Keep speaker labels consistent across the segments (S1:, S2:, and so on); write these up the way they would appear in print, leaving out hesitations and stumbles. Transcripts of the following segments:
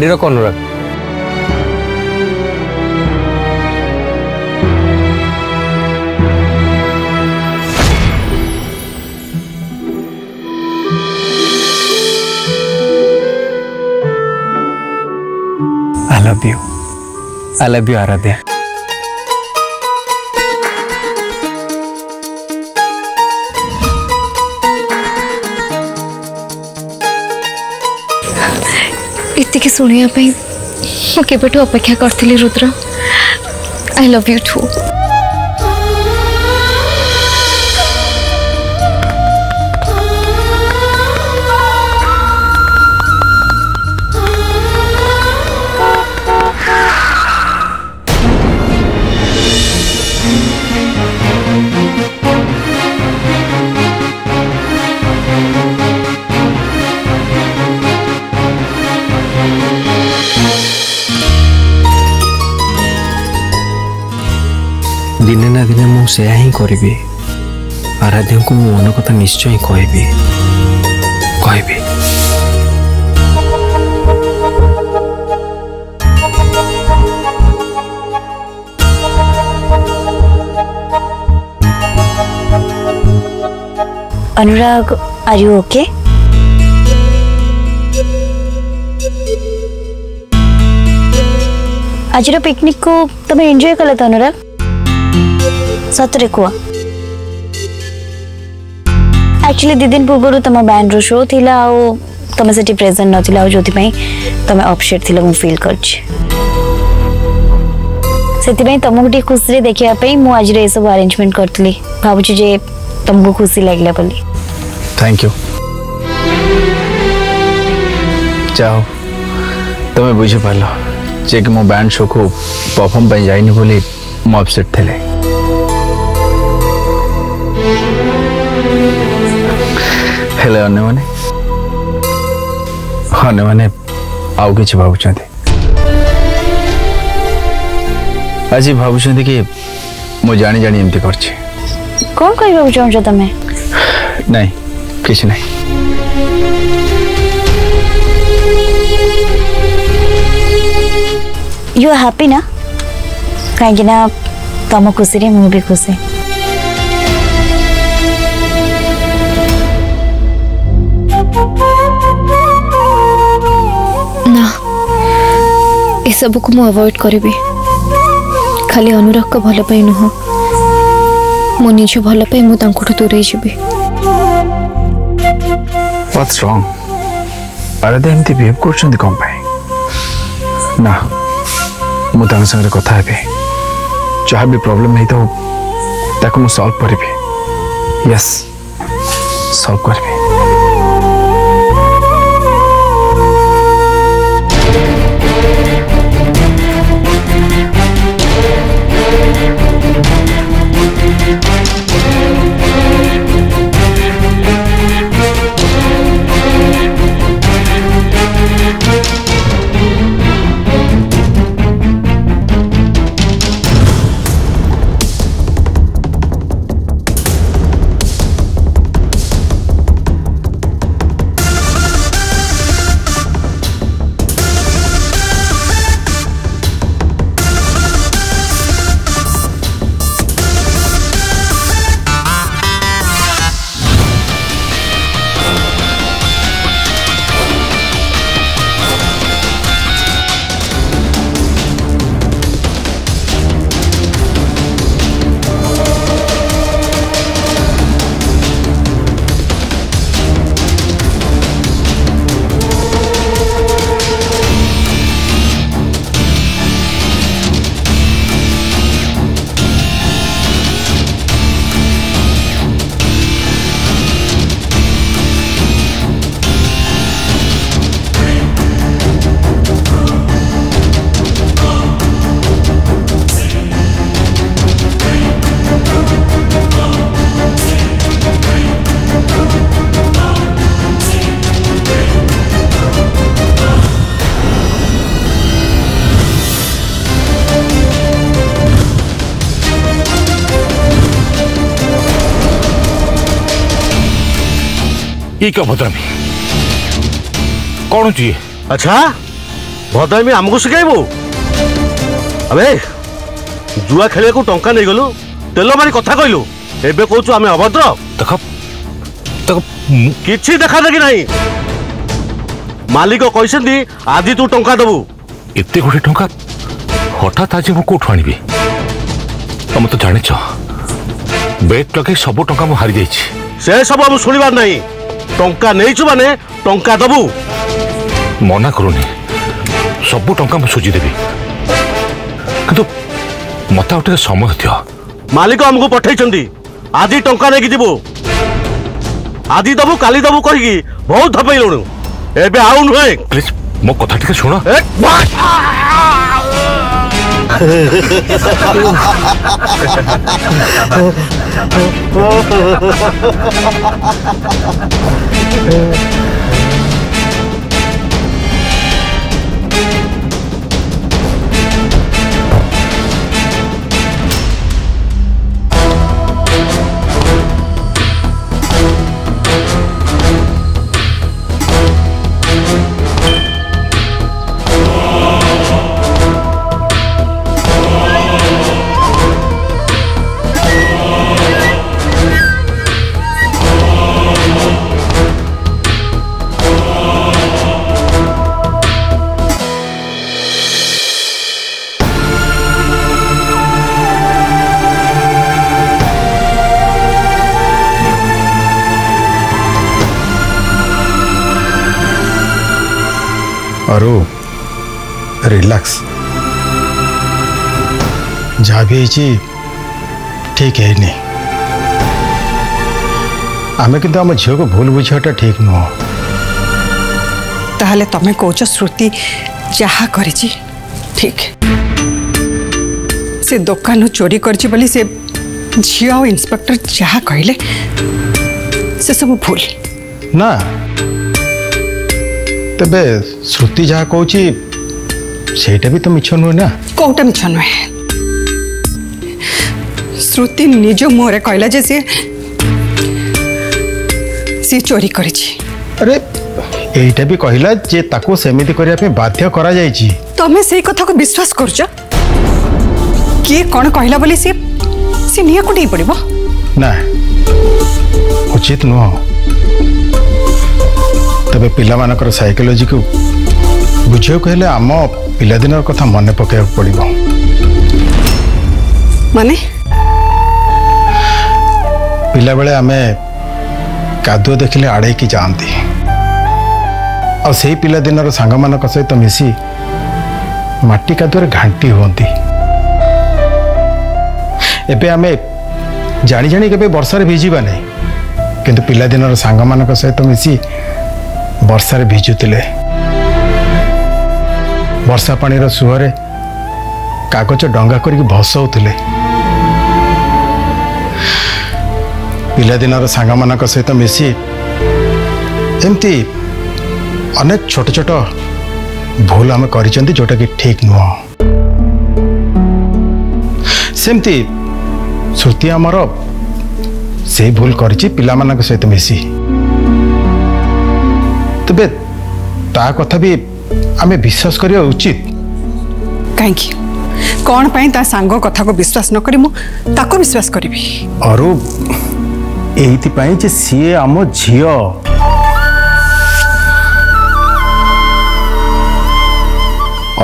S1: गाड़ी रख अनुराग। I love you Aaradhya.
S2: इतनी शुणा मुझे अपेक्षा करी Rudra. I love you too।
S1: दिने ना दिने मुझे ही करी आराध्या को मो मन कथा निश्चय कहबी।
S3: अनुराग, आर यू ओके? आज पिकनिक को तुम एंजॉय कल तो अनुराग? सतरे कुआ एक्चुअली 2 दिन पूर्व तुम बैंड रो शो थिला आ तुम से प्रेजेंट नथिला जो तुम अपसेट थिला मु फील करछि। सेति तुमको टी खुशी देखिया मु आज रे सब अरेंजमेंट करतली भाबुछि जे तुमको खुशी लागला बोली।
S1: Thank you. जाओ तुम्हें बुझे पाल जे कि मो बैंड शो को परफॉर्म पे जाइनी बोली मो अपसेट थे। हेले अन्य माने आउ किछि भाबुछंती। आज भाबुछंती कि मो जानी जानी एमती करछि।
S3: कौन कहि भाबु चाहछ तमे?
S1: नहीं किछि नहीं।
S3: यू आर हैप्पी ना? कहीं ना तुम खुशी रे मु भी खुशी।
S2: ना ये सब को मु अवॉइड करी खाली अनुराग का भल पाई नुह मो निज भल पाई मु तांकुठु दूरे जीवी।
S1: What's wrong? आराध्या एमती बिहेव करछंती कोन पाई? ना मु तांग संगे कथा हेबे जहाँ भी प्रॉब्लम है तो ताको मु सॉल्व करबी। यस सॉल्व करबी।
S4: ये क्या भद्रामी कौन चाहिए?
S5: अच्छा
S4: भद्रामी आमको शिखाइबू अबे जुआ खेल को टंका नहीं गलु तेल मारी कथा कहलु एबे कहू आम अभद्र
S5: देख
S4: किछि देखा देखी नहीं मालिक कहते आज तू टंका दबू
S5: एत गुटे टंका हठात आज मुझे कौटू आनी तुम तो जान बेट लगे सब टंका मुझे हारी जाइए
S4: से सब हम शुणवार नहीं टंका नहीं माने टंका दबू
S5: मना करूनी सब टंका मुझे सुझीदेवी किंतु मत आउ समय दियो
S4: मालिक हमको पठे आज टंका नहीं जीवु आज दबू काली दबू कही बहुत धपैलुणु एबे आउ नुहे
S5: प्लीज मो कथा टिके सुनो
S1: अरु रिलैक्स जहाँ भी ठीक है नहीं आम कि आम झील को भूल बुझाटा ठीक नुह
S6: ताहले तमें कौच श्रुति जहा करी ठीक से दुकान चोरी करची बोली से झील और इंस्पेक्टर जहा कहले से सब भूल
S1: ना तबे श्रुति जहाँ कहूँ सेटा भी तो मिछ नुहे ना
S6: कौटा मिछ नुहे श्रुति निज मुहरे कहला जे सी चोरी करिछि
S1: अरे एटा भी कहला जे ताको सेमिति करिया पे बाध्य करा जायछि
S6: तमे सेई कथा को विश्वास करछ किए कौन कहला बोली सी निया को नहीं पड़िबो
S1: ना उचित नुह तबे पिला मानकर साइकोलॉजी को बुझे कहले आम पिलादिन कथा मन पकड़ पड़ो
S6: माने
S1: पिला बेले आमे कादुआ देखिले आड़े की जाती आ से पिलादिन सांग मान सहित मिसी माटी कादुआ घांटी होती एबे आमे जानी जानी के वर्षार भिजिबा नहीं किंतु पिलादिन सांग मान सहित मिसी वर्षार भिजुले वर्षा पानी सुहरे कागज डंगा करके भसौले पिलादिन सांग मान सहित मिसी एमती अनेक छोट छोट भूल आम कर जोटा कि ठीक नुह सेमती श्रुति आमर से भूल कर पिला मान सहित मिसी तबे ता कथा भी आमे विश्वास करिया उचित
S6: कहीं कौन पाई ता सांग कथा को विश्वास न करी मु ताको विश्वास करिवि
S1: और एइति पाई जे सीए आम झियो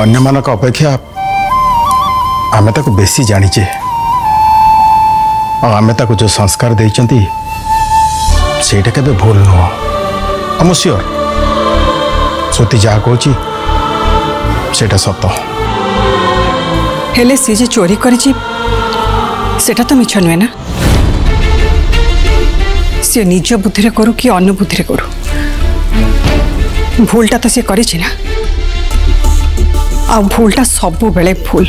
S1: अन्य मानक अपेक्षा आमे ताको बेसी जानिचे और आमे ताको जो संस्कार देइचंती सेटा केबे भूल नुह आम श्योर श्रुति जहाँ कहूँ सेटा सत
S6: हेले सी जे चोरी करिछि सेटा तो मिछ नुहे ना सी निज बुद्धि करू कि अन्य बुद्धि करू भूलटा तो सी करिछि ना आ भूलटा सबु बेले भूल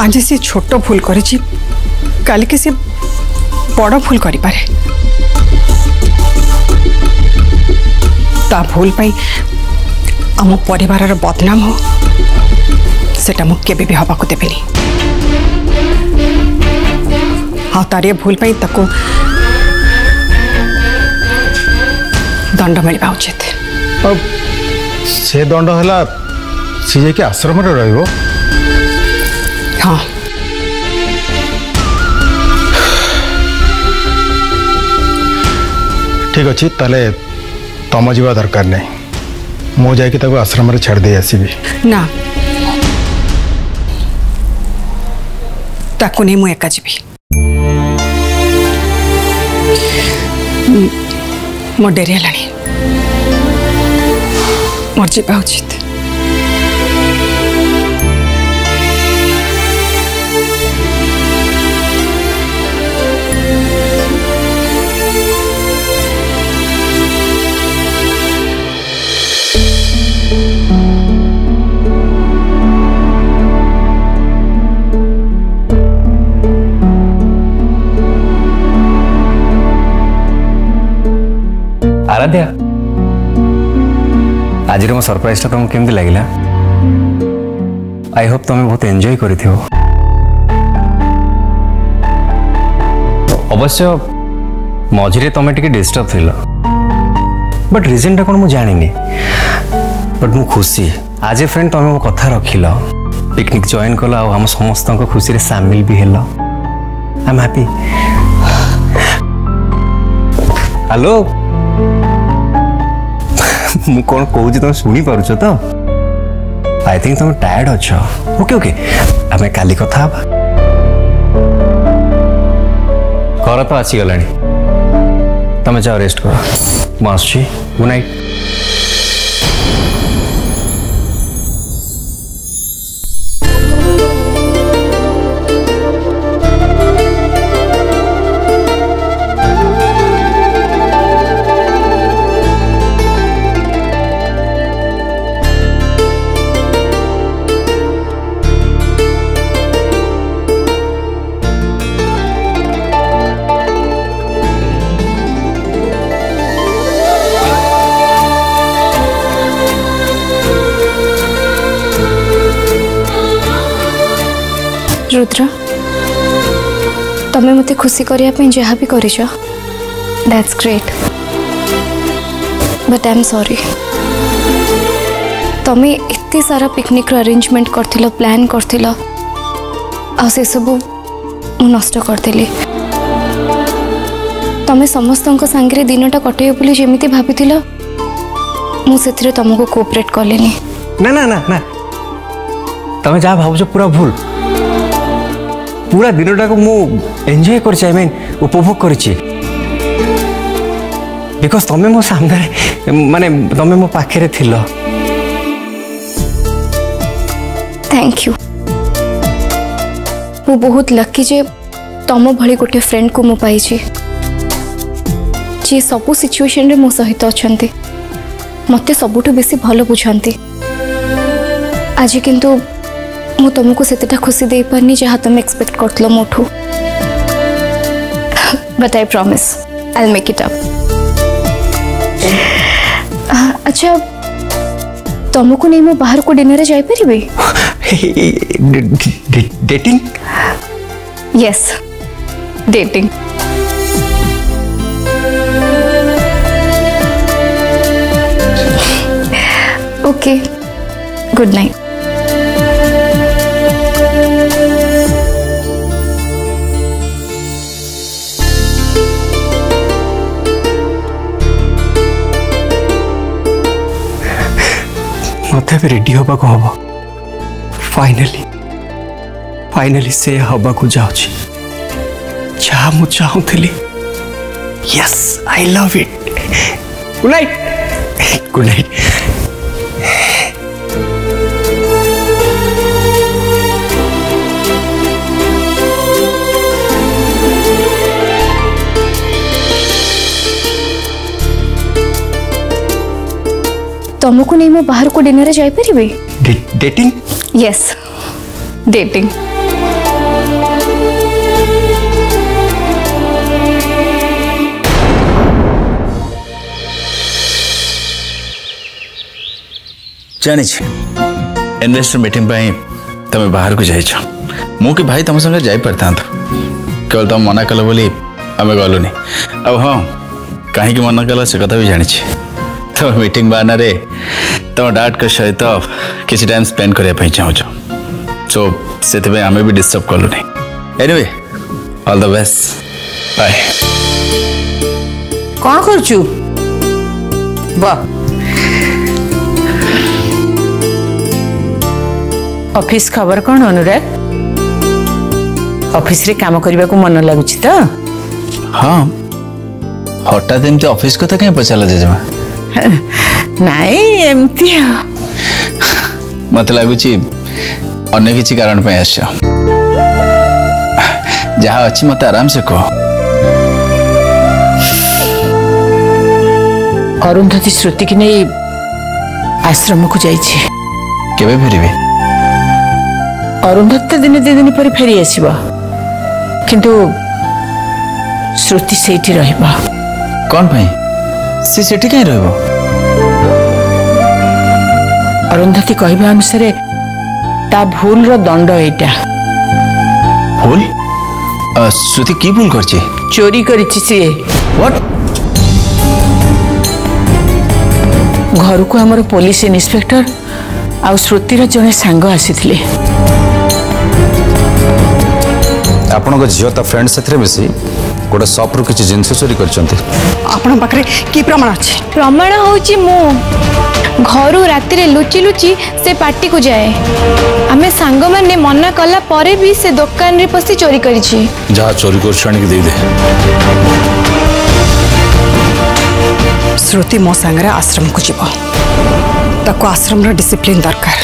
S6: आज सी छोट भूल करिछि काली के सी बड़ भूल करि पारे ता भूल पाई आम परिवार बदनाम हो सेटा मु केबे भी हवा को देबेनी आ तारे भूल पाई ताको दंड मिलवा उचित
S1: से दंड है सी जाकि आश्रम रहिबो।
S6: हाँ
S1: ठीक अच्छे ताले तुम जावा दरकार नहीं मु जाकि ताको आश्रम रे छाड़ दे आसीबी।
S6: ना ताको नहीं मु एका जीवी मो डेरी हेलानी मोर जीवा उचित।
S7: आराध्या आज मो सरप्राइज तुमको केमती लगे? आई होप तुम बहुत एंजॉय करी हो। अवश्य मझे तुम टे डिस्टर्ब थिल बट रिजन टा कौन मुझे जानी बट मु खुशी आज ए फ्रेंड तुम मो कथा रखिल पिकनिक जॉइन कल आम समस्त खुशी रे सामिल भी hello. I am happy. Hello मु कौन कहूँ तुम शुणी पारुछ तो? आई थिंक तुम टायर्ड अच्छ। ओके ओके आम काली कथा घर तो आसी गला तुम जाओ रेस्ट कर मुझे गुड नाइट।
S2: रुद्र तुम्हें मते खुशी करने जहाँ भी कर that's great but I am sorry तुम्हें एत सारा पिकनिक अरेंजमेंट करथिलो प्लान करथिलो आ से सब नष्ट करदेली। तुम्हें समस्त सांगे दिनटा कटे बोली जमी भाभी मुझे तुमको कोऑपरेट कलेनी।
S7: ना ना ना ना तुम जहाँ भावुच पूरा भूल। पूरा दिनटा को मु एंजॉय कर मीन उपभोग करिछि बिकॉज तुम मो सामने माने तुम मो पाखे थिल।
S2: थैंक यू मु बहुत लकी जे तुम भली गोटे फ्रेंड को मु पाई जी सबू सिचुएशन रे मो सहित अछंती मते सबुठु बेसी भलो बुझांती। आज किंतु मु तुमको सेतेटा खुशी दे पारनी जहाँ तुम एक्सपेक्ट करथलो मोठू but I promise I will make it up. अच्छा तुमको नहीं मु बाहर को डिनर रे जाई परिबे?
S7: Dating?
S2: Yes dating. Okay good night.
S7: मत रेडी हवा को हम फाइनली से हवा को जाऊँ जहाँ मु चाहूली। Yes I love it. Good night. Good night.
S2: तुमको नहीं मु बाहर को डिनर रे जाई परिबे?
S7: डेटिंग?
S2: Yes dating.
S8: जानी इन्वेस्टर मीटिंग तुम बाहर को जाइछ मु कि भाई तुम संगे जाई परता केवल तुम मना कल बोली आम गलुनी। अब हाँ कहीं मना कल से कथा भी जानी तो मीटिंग बहाना रे तुम डाड के सहित किसी टाइम स्पेंड करने चाहूँ सो से आम भी डिस्टर्ब कलु नहीं anyway all the best bye
S6: कौन करचु वाह ऑफिस खबर कौन अनुराग ऑफिस रे काम करने को मन लगुच तो
S8: हाँ हठात एमती ऑफिस कथा कहीं पचारा जेजेमा
S6: नाई एमती
S8: मत लगुच अन्य किसी कारण पे आस जहाँ अच्छी मत आराम से कह
S6: अरुंधति श्रुति की नहीं आश्रम को जाइए
S8: केबे फेरिबे
S6: अरुंधति तो दिने दि दिन पर फेरी आसीबा किंतु श्रुति सेठी रहबा
S8: कौन भाई सी सेठी कहीं रहबो
S6: अरुंधति कहबा अनुसार ता भूल रो दंड एटा
S8: भूल श्रुति की भूल करची
S6: चोरी करिछि से
S8: व्हाट
S6: घर को हमर पुलिस इन्स्पेक्टर आ श्रुतिर जने सांग आसीथिले
S7: आपण झील ता फ्रेंड साथी मिसी गोटे सप रु किसी जिनस चोरी
S6: आपण पाखरे की प्रमाण अछि
S2: प्रमाण होची मु घरू राति रे लुचि लुचि से पार्टी को जाए आमे सांग माने मना कला परे भी से दुकान रे पसी चोरी करिछि
S5: जहाँ चोरी कर छाणी दे दे
S6: श्रुति मो सांगरे आश्रम को जीव ताको आश्रम रो डिसिप्लिन दरकार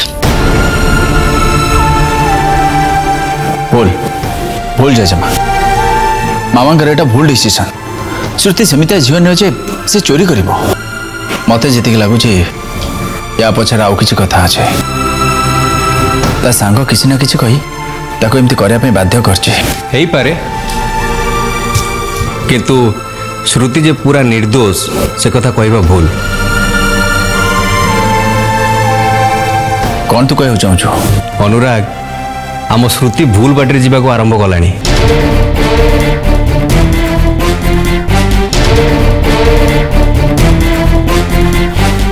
S8: भूल भूल जेजेमा मामा एटा भूल डिसीजन श्रुति सेमितिया झील नुहे से चोरी कर मत जी लगुच या पछार आउ किसी कथा अच्छे ता सांग किसी ना किसी कही ताको एमती करने बाध्य कर
S7: पारे किंतु श्रुति जे पूरा निर्दोष से कथा कहवा भूल
S8: कौन तू कह चाहू
S7: अनुराग आम श्रुति भूल बाटे जावाक आरंभ कलानी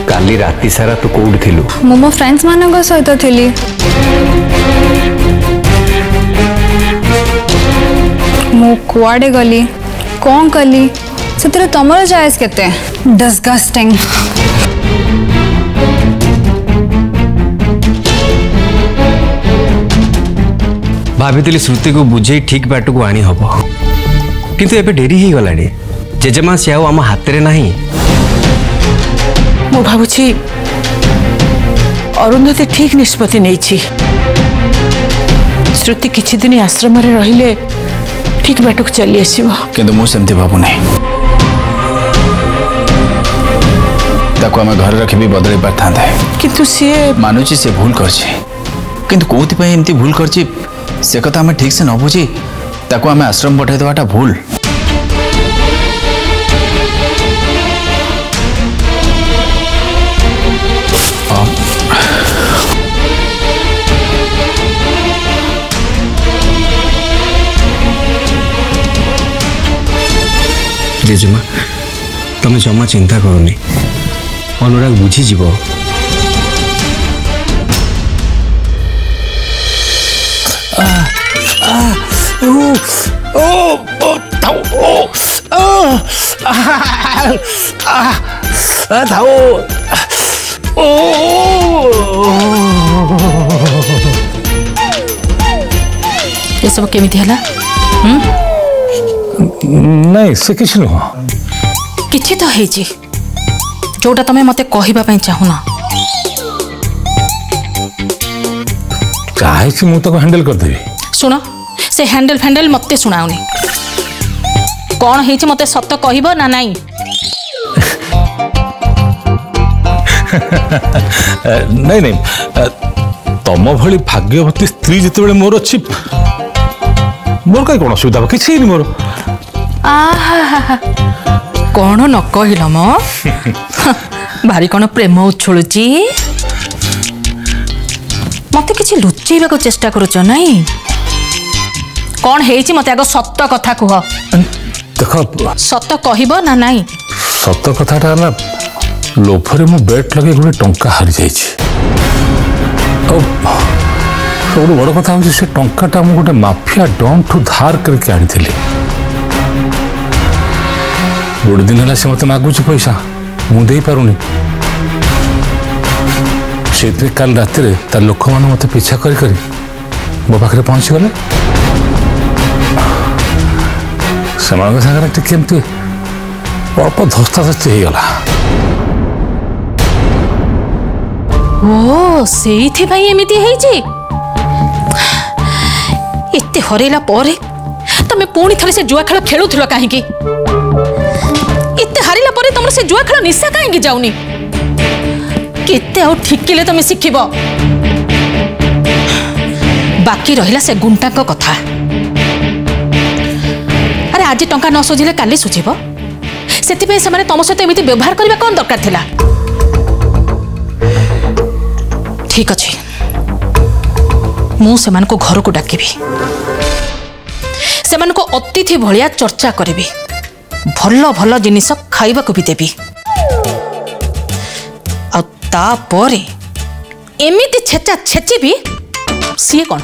S7: काली राति सारा तू कोउड थिलु
S2: मो मो फ्रेंड्स मानक सहित थिली मो कुआडे गली कौन कली से तमर जायज केते डिस्गस्टिंग
S7: भाभी श्रुति को बुझे ठीक बाट को आनी हम किंतु एबे डेरी ही गलानी जेजेमा से आम हाथ में नहीं
S6: मु भावुची अरुंधति ठीक निष्पत्ति नहीं छी श्रुति किछि दिन आश्रम रे रहिले ठीक बाट को चली आसीबो
S8: किंतु मु सेमती भाबु नहीं ताको आम घर रखी भी बदल पार
S6: किंतु सी
S8: मानुची से भूल करछि किंतु कोथि पई एमती भूल करछि से कथा आम ठीक से न बुझी ताको आम आश्रम पठाई देवाटा भूल
S7: जेजेमा तुम जमा चिंता करनी अनुराग बुझीज
S6: ये सब केमिति हला
S5: नहीं से किसी नुह
S9: किछि तो हेजी जोटा तमे मते कहिबा पई चाहुना
S5: काहे से मु तो हैंडल कर देबी
S9: सुनो से हैंडल फैंडल मते सुनाउनी कौन हेची मते सत्य कहिबो ना नाही
S5: नहीं नहीं तम भली भाग्यवती स्त्री जिते बेले मोर अछि मोर कई कोन असुविधा किछि नहीं मोर
S9: आहा कौन न कहल म भारी कौन प्रेम उछुची मत कि लुचेबा चेष्टा करुच नहीं कौन है मत आग सत्य कथा कह
S5: देख
S9: सत्य कहब ना नहीं
S5: सत्य कथाटा ना लोभरे मु बेट लगे गोटे टंका हारी जाइए। सब बड़ कथा हूँ से टंकाटा मु गोटे माफिया डन ठू धार करके आनी गोटे दिन है से मत मागुच पैसा मु दे पारुनी से काल रात तार लोक मैंने मत पिछा कर मो पाखे पहुंची गले से केमती अल्प धस्ताधस्ती हो गला।
S9: ओ सेइथि भाई एमिति हेइछि एते हरेला परे तमे पुणी थरे से जुआ खेल खेलुथिलो काहेकि एते हारिला परे तमर से जुआ खेल निशा काहेकि जाउनी केते आ ठिकिले तमे सिखिबो बाकी रहिला से गुंटा को कथा। अरे आज टंका न सुझिले काली सुझिबो सेति पे से माने तम सहित एमिति व्यवहार करबा कोन दरकार थिला। ठीक अच्छे मुझे घर को डाकिबी से अतिथि भलिया चर्चा करी भल भल जिनिस खाइबा को भी देवी आतापरे एमिति छेचा छेचिबी सी कौन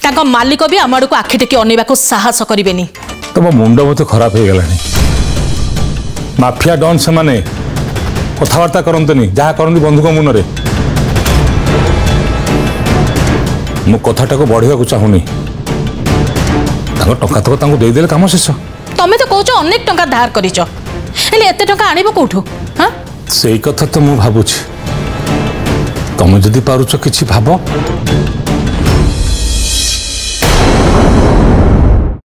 S9: तांको मालिक भी आम आड़ को आखि टेकी अनेबा को साहस करेनि।
S5: तुम मुंड मत खराब हो गलानी माफिया डन से माने कथबार्ता करंतनी जहाँ करंती बंधुक मुनरे मु कथाटा को बढ़िया चाहूनी टंका तक देदेले काम शेष।
S9: तमे तो कहछ अनेक टंका धार करिछ हेले एते टंका आनिबो कोठू हां
S5: सेई कथा तो मु भाबुछि तमे जदि पारुछ किछि भाबो।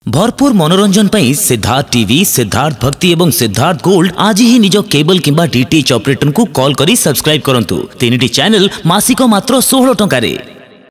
S10: भरपूर मनोरंजन पर सिद्धार्थ टीवी सिद्धार्थ भक्ति एवं सिद्धार्थ गोल्ड आज ही निज केबल किंबा डीटीएच ऑपरेटर को कॉल करी सब्सक्राइब करंतु। 3टी चैनल मासिक मात्र 16 टंका रे।